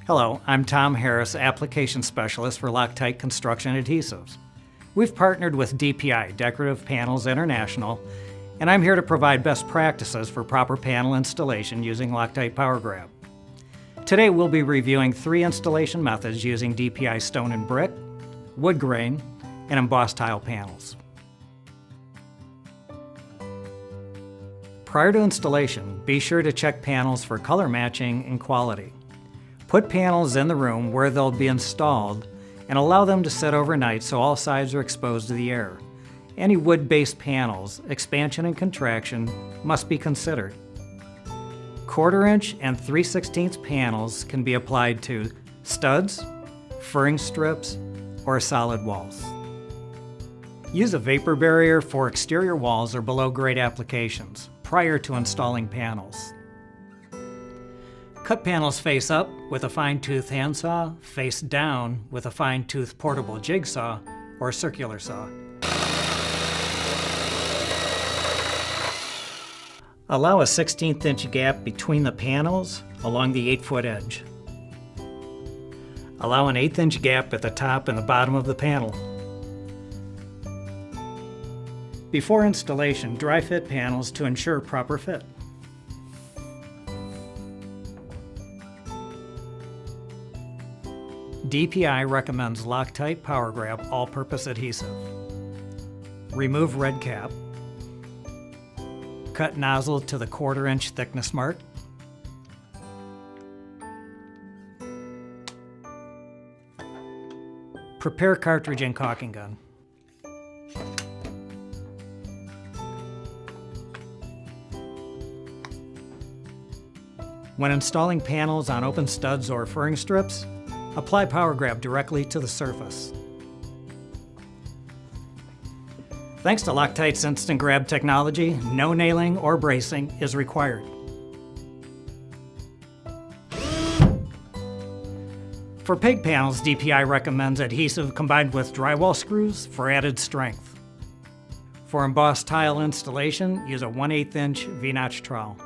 Hello, I'm Tom Harris, Application Specialist for Loctite Construction Adhesives. We've partnered with DPI, Decorative Panels International, and I'm here to provide best practices for proper panel installation using Loctite Power Grab. Today we'll be reviewing 3 installation methods using DPI stone and brick, wood grain, and embossed tile panels. Prior to installation, be sure to check panels for color matching and quality. Put panels in the room where they'll be installed and allow them to sit overnight so all sides are exposed to the air. Any wood-based panels, expansion and contraction must be considered. 1/4 inch and 3/16 panels can be applied to studs, furring strips, or solid walls. Use a vapor barrier for exterior walls or below-grade applications prior to installing panels. Cut panels face up with a fine-tooth handsaw, face down with a fine-tooth portable jigsaw or circular saw. Allow a 1/16 inch gap between the panels along the 8-foot edge. Allow an 1/8 inch gap at the top and the bottom of the panel. Before installation, dry fit panels to ensure proper fit. DPI recommends Loctite Power Grab all-purpose adhesive. Remove red cap. Cut nozzle to the 1/4 inch thickness mark. Prepare cartridge and caulking gun. When installing panels on open studs or furring strips, apply Power Grab directly to the surface. Thanks to Loctite's Instant Grab technology, no nailing or bracing is required. For peg panels, DPI recommends adhesive combined with drywall screws for added strength. For embossed tile installation, use a 1/8 inch V-notch trowel.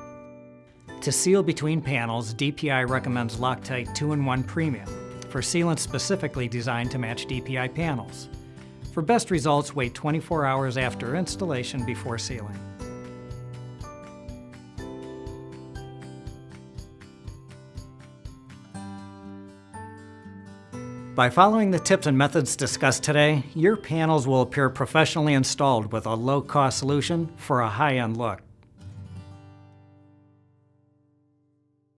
To seal between panels, DPI recommends Loctite 2-in-1 Premium for sealant specifically designed to match DPI panels. For best results, wait 24 hours after installation before sealing. By following the tips and methods discussed today, your panels will appear professionally installed with a low-cost solution for a high-end look.